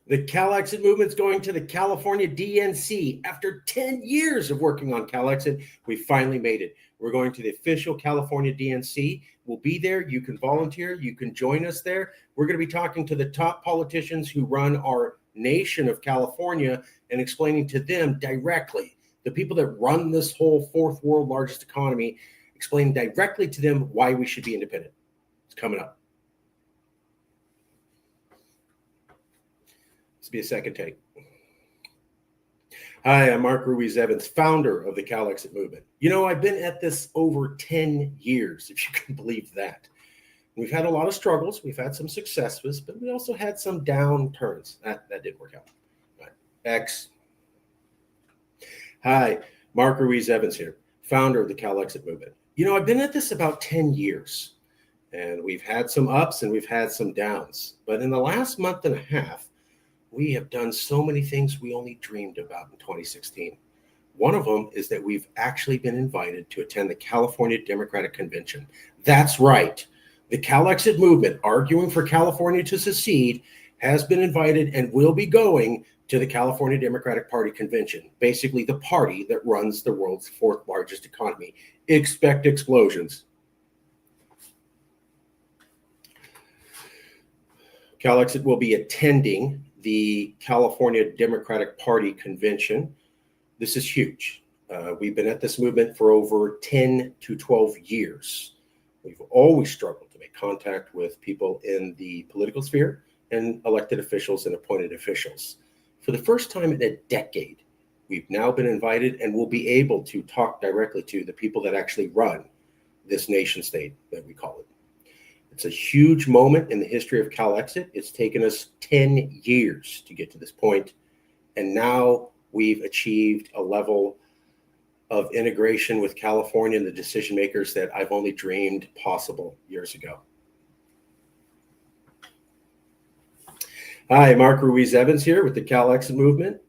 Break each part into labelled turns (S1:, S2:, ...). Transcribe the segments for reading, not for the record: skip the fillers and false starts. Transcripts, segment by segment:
S1: The Cal Exit movement's going to the California DNC. After 10 years of working on Cal Exit, we finally made it. We're going to the official California DNC. We'll be there. You can volunteer. You can join us there. We're going to be talking to the top politicians who run our nation of California and explaining to them directly, the people that run this whole fourth world largest economy, explain directly to them why we should be independent. It's coming up. Be a second take. Hi, I'm Mark Ruiz Evans, founder of the Cal Exit movement. You know, I've been at this over 10 years, if you can believe that. We've had a lot of struggles. We've had some successes, but we also had some downturns. That didn't work out. Right. X. Hi, Mark Ruiz Evans here, founder of the Cal Exit movement. You know, I've been at this about 10 years, and we've had some ups and we've had some downs. But in the last month and a half, we have done so many things we only dreamed about in 2016. One of them is that we've actually been invited to attend the California Democratic Convention. That's right. The Cal Exit movement, arguing for California to secede, has been invited and will be going to the California Democratic Party Convention, basically the party that runs the world's fourth largest economy. Expect explosions. Cal Exit will be attending the California Democratic Party Convention. This is huge. We've been at this movement for over 10 to 12 years. We've always struggled to make contact with people in the political sphere and elected officials and appointed officials. For the first time in a decade, we've now been invited and will be able to talk directly to the people that actually run this nation state that we call it. It's a huge moment in the history of Cal Exit. It's taken us 10 years to get to this point, and now we've achieved a level of integration with California and the decision makers that I've only dreamed possible years ago. Hi, Mark Ruiz Evans here with the Cal Exit movement.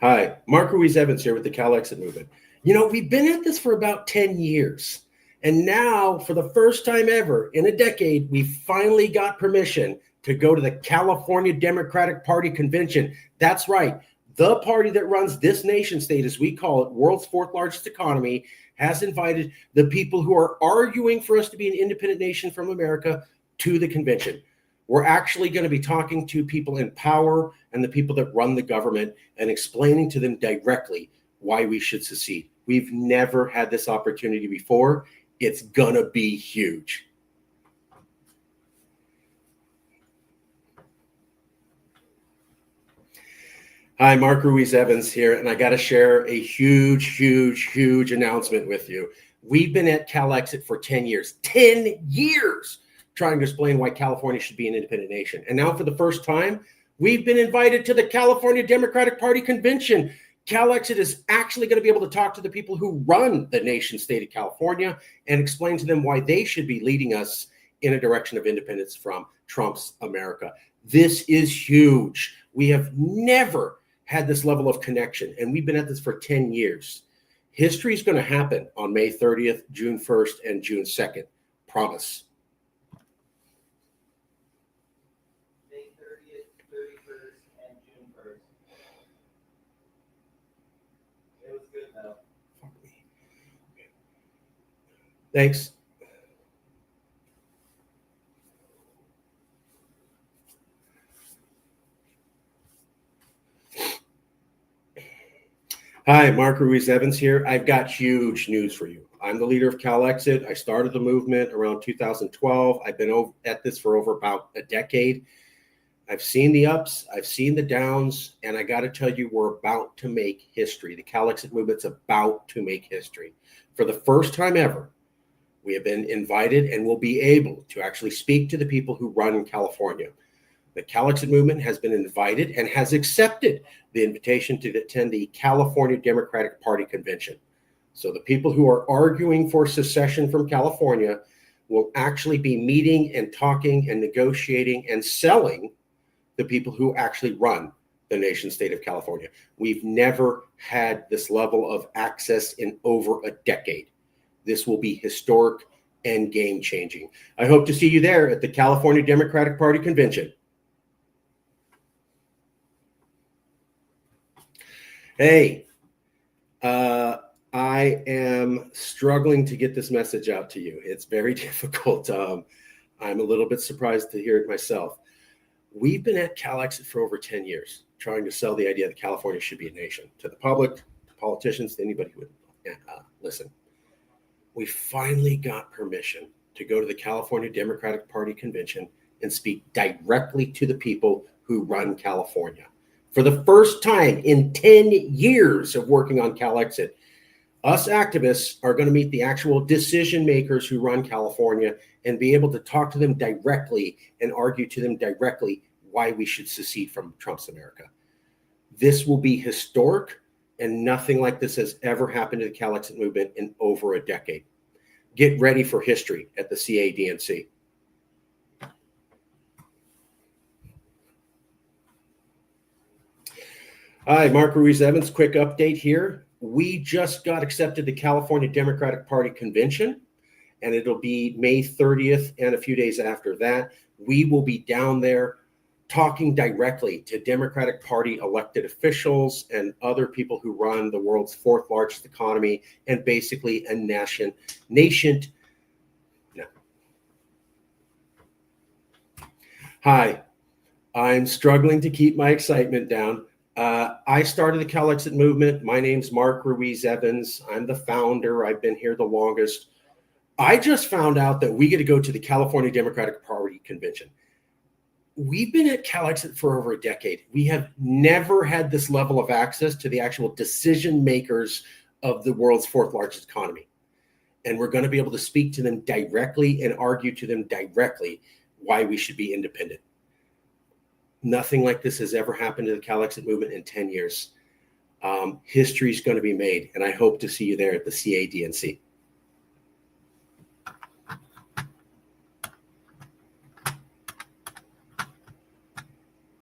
S1: Hi, Mark Ruiz Evans here with the Cal Exit movement. You know, we've been at this for about 10 years. And now, for the first time ever in a decade, we finally got permission to go to the California Democratic Party Convention. That's right. The party that runs this nation state, as we call it, world's fourth largest economy, has invited the people who are arguing for us to be an independent nation from America to the convention. We're actually going to be talking to people in power and the people that run the government and explaining to them directly why we should secede. We've never had this opportunity before. It's gonna be huge. Hi, Mark Ruiz Evans here, and I got to share a huge announcement with you. We've been at Cal Exit for 10 years, 10 years, trying to explain why California should be an independent nation. And now for the first time, we've been invited to the California Democratic Party Convention. Cal Exit is actually going to be able to talk to the people who run the nation state of California and explain to them why they should be leading us in a direction of independence from Trump's America. This is huge. We have never had this level of connection, and we've been at this for 10 years. History is going to happen on May 30th, June 1st, and June 2nd. Promise. Thanks. Hi, Mark Ruiz Evans here. I've got huge news for you. I'm the leader of Cal Exit. I started the movement around 2012. I've been at this for over about a decade. I've seen the ups, I've seen the downs, and I got to tell you, we're about to make history. The Cal Exit movement's about to make history. For the first time ever, we have been invited and will be able to actually speak to the people who run California. The Cal Exit movement has been invited and has accepted the invitation to attend the California Democratic Party Convention. So the people who are arguing for secession from California will actually be meeting and talking and negotiating and selling the people who actually run the nation state of California. We've never had this level of access in over a decade. This will be historic and game-changing. I hope to see you there at the California Democratic Party Convention. Hey, I am struggling to get this message out to you. It's very difficult. I'm a little bit surprised to hear it myself. We've been at CalExit for over 10 years, trying to sell the idea that California should be a nation to the public, to politicians, to anybody who would listen. We finally got permission to go to the California Democratic Party convention and speak directly to the people who run California. For the first time in 10 years of working on CalExit, us activists are going to meet the actual decision makers who run California and be able to talk to them directly and argue to them directly why we should secede from Trump's America. This will be historic, and nothing like this has ever happened to the CalExit movement in over a decade. Get ready for history at the CADNC. Hi, Mark Ruiz-Evans, quick update here. We just got accepted to California Democratic Party convention, and it'll be May 30th and a few days after that. We will be down there talking directly to Democratic Party elected officials and other people who run the world's fourth largest economy and basically a nation. No. Hi, I'm struggling to keep my excitement down. I started the CalExit movement. My name's Mark Ruiz-Evans. I'm the founder. I've been here the longest. I just found out that we get to go to the California Democratic Party convention. We've been at CalExit for over a decade. We have never had this level of access to the actual decision makers of the world's fourth largest economy. And we're going to be able to speak to them directly and argue to them directly why we should be independent. Nothing like this has ever happened to the CalExit movement in 10 years. History is going to be made, and I hope to see you there at the CADNC.